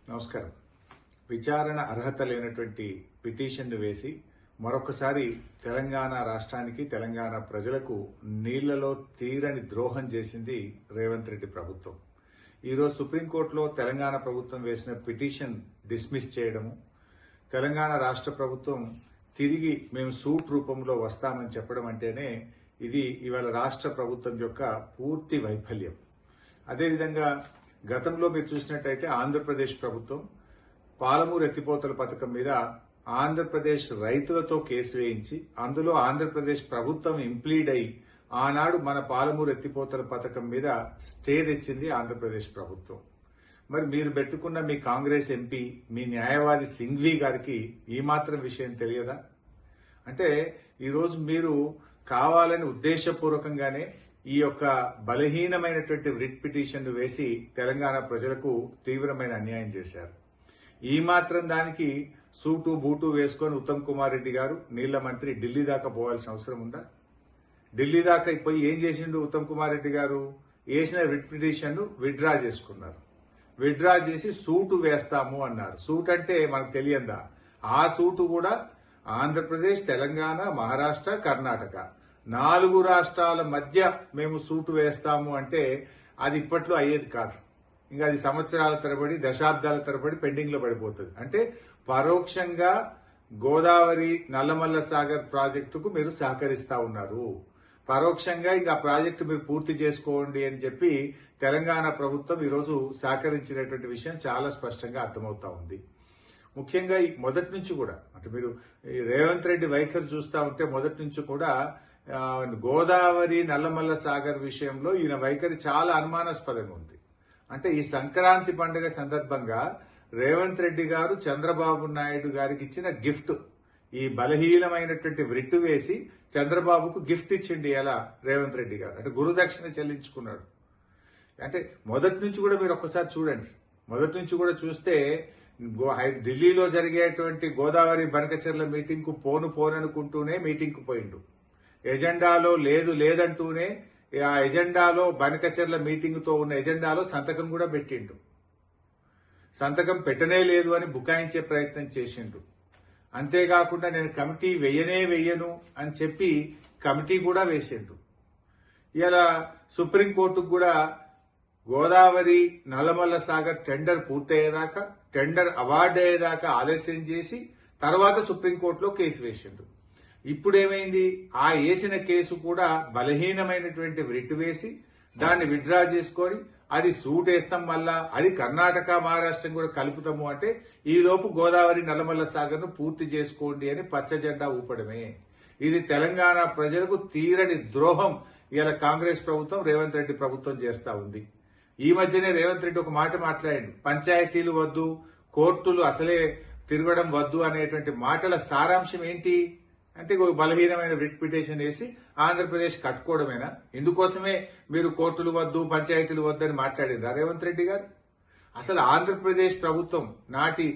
నమస్కారం. విచారణ అర్హత లేనటువంటి పిటిషన్ను వేసి మరొకసారి తెలంగాణ రాష్ట్రానికి, తెలంగాణ ప్రజలకు నీళ్లలో తీరని ద్రోహం చేసింది రేవంత్ రెడ్డి ప్రభుత్వం. ఈరోజు సుప్రీంకోర్టులో తెలంగాణ ప్రభుత్వం వేసిన పిటిషన్ డిస్మిస్ చేయడము, తెలంగాణ రాష్ట్ర ప్రభుత్వం తిరిగి మేము సూట్ రూపంలో వస్తామని చెప్పడం అంటేనే ఇది ఇవాళ రాష్ట్ర ప్రభుత్వం యొక్క పూర్తి వైఫల్యం. అదేవిధంగా గతంలో మీరు చూసినట్టయితే ఆంధ్రప్రదేశ్ ప్రభుత్వం పాలమూరు ఎత్తిపోతల పథకం మీద ఆంధ్రప్రదేశ్ రైతులతో కేసు వేయించి అందులో ఆంధ్రప్రదేశ్ ప్రభుత్వం ఇంప్లీడ్ అయి ఆనాడు మన పాలమూరు ఎత్తిపోతల పథకం మీద స్టే తెచ్చింది ఆంధ్రప్రదేశ్ ప్రభుత్వం. మరి మీరు పెట్టుకున్న మీ కాంగ్రెస్ ఎంపీ, మీ న్యాయవాది సింఘ్వి గారికి ఈ మాత్రం విషయం తెలియదా? అంటే ఈరోజు మీరు కావాలని ఉద్దేశపూర్వకంగానే ఈ యొక్క బలహీనమైనటువంటి రిట్ పిటిషన్ వేసి తెలంగాణ ప్రజలకు తీవ్రమైన అన్యాయం చేశారు. ఈ మాత్రం దానికి సూటు బూటు వేసుకొని ఉత్తమ్ కుమార్ రెడ్డి గారు నీళ్ల మంత్రి ఢిల్లీ దాకా పోవాల్సిన అవసరం ఉందా? ఢిల్లీ దాకా పోయి ఏం చేసిండు ఉత్తమ్ కుమార్ రెడ్డి గారు? వేసిన రిట్ పిటిషన్ విత్డ్రా చేసుకున్నారు. విత్డ్రా చేసి సూటు వేస్తాము అన్నారు. సూట్ అంటే మనకు తెలియందా? ఆ సూటు కూడా ఆంధ్రప్రదేశ్, తెలంగాణ, మహారాష్ట్ర, కర్ణాటక 4 రాష్ట్రాల మధ్య మేము సూటు వేస్తాము అంటే అది ఇప్పట్లో అయ్యేది కాదు. ఇంకా అది సంవత్సరాల తరబడి, దశాబ్దాల తరబడి పెండింగ్ లో పడిపోతుంది. అంటే పరోక్షంగా గోదావరి నల్లమల్ల సాగర్ ప్రాజెక్టుకు మీరు సహకరిస్తా ఉన్నారు. పరోక్షంగా ఇంకా ప్రాజెక్టు మీరు పూర్తి చేసుకోండి అని చెప్పి తెలంగాణ ప్రభుత్వం ఈరోజు సహకరించినటువంటి విషయం చాలా స్పష్టంగా అర్థమవుతా ఉంది. ముఖ్యంగా మొదటి నుంచి కూడా అంటే మీరు రేవంత్ రెడ్డి వైఖరి చూస్తా ఉంటే మొదటి నుంచి కూడా గోదావరి నల్లమల్ల సాగర్ విషయంలో ఈయన వైఖరి చాలా అనుమానాస్పదంగా ఉంది. అంటే ఈ సంక్రాంతి పండుగ సందర్భంగా రేవంత్ రెడ్డి గారు చంద్రబాబు నాయుడు గారికి ఇచ్చిన గిఫ్ట్, ఈ బలహీనమైనటువంటి వ్రిట్టు వేసి చంద్రబాబుకు గిఫ్ట్ ఇచ్చిండి ఎలా రేవంత్ రెడ్డి గారు, అంటే గురుదక్షిణ చెల్లించుకున్నాడు. అంటే మొదటి నుంచి కూడా మీరు ఒక్కసారి చూడండి. మొదటి నుంచి కూడా చూస్తే ఢిల్లీలో జరిగేటువంటి గోదావరి బనకచెర్ల మీటింగ్ కు పోననుకుంటూనే మీటింగ్ కు పోయిండు. ఎజెండాలో లేదంటూనే ఆ ఎజెండాలో బనకచెర్ల మీటింగ్ తో ఉన్న ఎజెండాలో సంతకం కూడా పెట్టిండు. సంతకం పెట్టనే లేదు అని బుకాయించే ప్రయత్నం చేసిండు. అంతేకాకుండా నేను కమిటీ వెయ్యను అని చెప్పి కమిటీ కూడా వేసిండు. ఇలా సుప్రీంకోర్టుకు కూడా గోదావరి నల్లమల్ల సాగర్ టెండర్ పూర్తయ్యేదాకా, టెండర్ అవార్డు అయ్యేదాకా ఆలస్యం చేసి తర్వాత సుప్రీంకోర్టులో కేసు వేసిండు. ఇప్పుడేమైంది? ఆ వేసిన కేసు కూడా బలహీనమైనటువంటి రిట్ వేసి దాన్ని విత్డ్రా చేసుకొని అది సూట్ వేస్తాం, మళ్ళా అది కర్ణాటక, మహారాష్ట్రం కూడా కలుపుతాము అంటే ఈ లోపు గోదావరి నల్లమల్ల సాగర్ ను పూర్తి చేసుకోండి అని పచ్చ జెండా ఊపడమే. ఇది తెలంగాణ ప్రజలకు తీరని ద్రోహం ఇలా కాంగ్రెస్ ప్రభుత్వం, రేవంత్ రెడ్డి ప్రభుత్వం చేస్తా ఉంది. ఈ మధ్యనే రేవంత్ రెడ్డి ఒక మాట మాట్లాడాడు, పంచాయతీలు వద్దు, కోర్టులు అసలే తిరగడం వద్దు అనేటువంటి మాటల సారాంశం ఏంటి అంటే బలహీనమైన రిట్ పిటిషన్ వేసి ఆంధ్రప్రదేశ్ కట్టుకోవడమేనా? ఇందుకోసమే మీరు కోర్టులు వద్దు, పంచాయతీలు వద్దు అని మాట్లాడిండ్రా రేవంత్ రెడ్డి గారు? అసలు ఆంధ్రప్రదేశ్ ప్రభుత్వం నాటి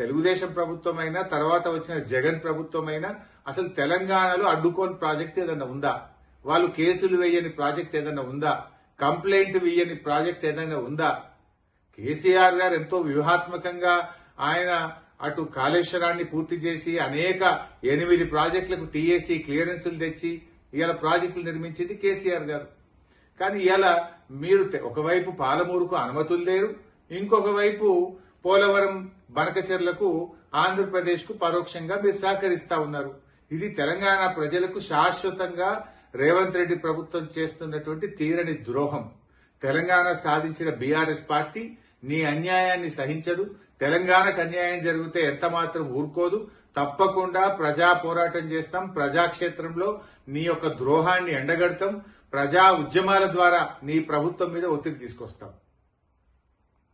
తెలుగుదేశం ప్రభుత్వం అయినా, తర్వాత వచ్చిన జగన్ ప్రభుత్వం అయినా అసలు తెలంగాణలో అడ్డుకోని ప్రాజెక్ట్ ఏదన్నా ఉందా? వాళ్ళు కేసులు వేయని ప్రాజెక్ట్ ఏదన్నా ఉందా? కంప్లైంట్ వేయని ప్రాజెక్ట్ ఏదైనా ఉందా? కేసీఆర్ గారు ఎంతో వ్యూహాత్మకంగా ఆయన అటు కాళేశ్వరాన్ని పూర్తి చేసి అనేక 8 ప్రాజెక్టులకు టీఏసీ క్లియరెన్సులు తెచ్చి ఇవాళ ప్రాజెక్టులు నిర్మించింది కేసీఆర్ గారు. కానీ ఇవాళ మీరు ఒకవైపు పాలమూరుకు అనుమతులు లేరు, ఇంకొక వైపు పోలవరం బనకచెర్లకు ఆంధ్రప్రదేశ్ కు పరోక్షంగా మీరు సహకరిస్తా ఉన్నారు. ఇది తెలంగాణ ప్రజలకు శాశ్వతంగా రేవంత్ రెడ్డి ప్రభుత్వం చేస్తున్నటువంటి తీరని ద్రోహం. తెలంగాణ సాధించిన బీఆర్ఎస్ పార్టీ నీ అన్యాయాన్ని సహించదు. తెలంగాణకు అన్యాయం జరిగితే ఎంత మాత్రం ఊరుకోదు. తప్పకుండా ప్రజా పోరాటం చేస్తాం. ప్రజాక్షేత్రంలో నీ యొక్క ద్రోహాన్ని ఎండగడతాం. ప్రజా ఉద్యమాల ద్వారా నీ ప్రభుత్వం మీద ఒత్తిడి తీసుకొస్తాం.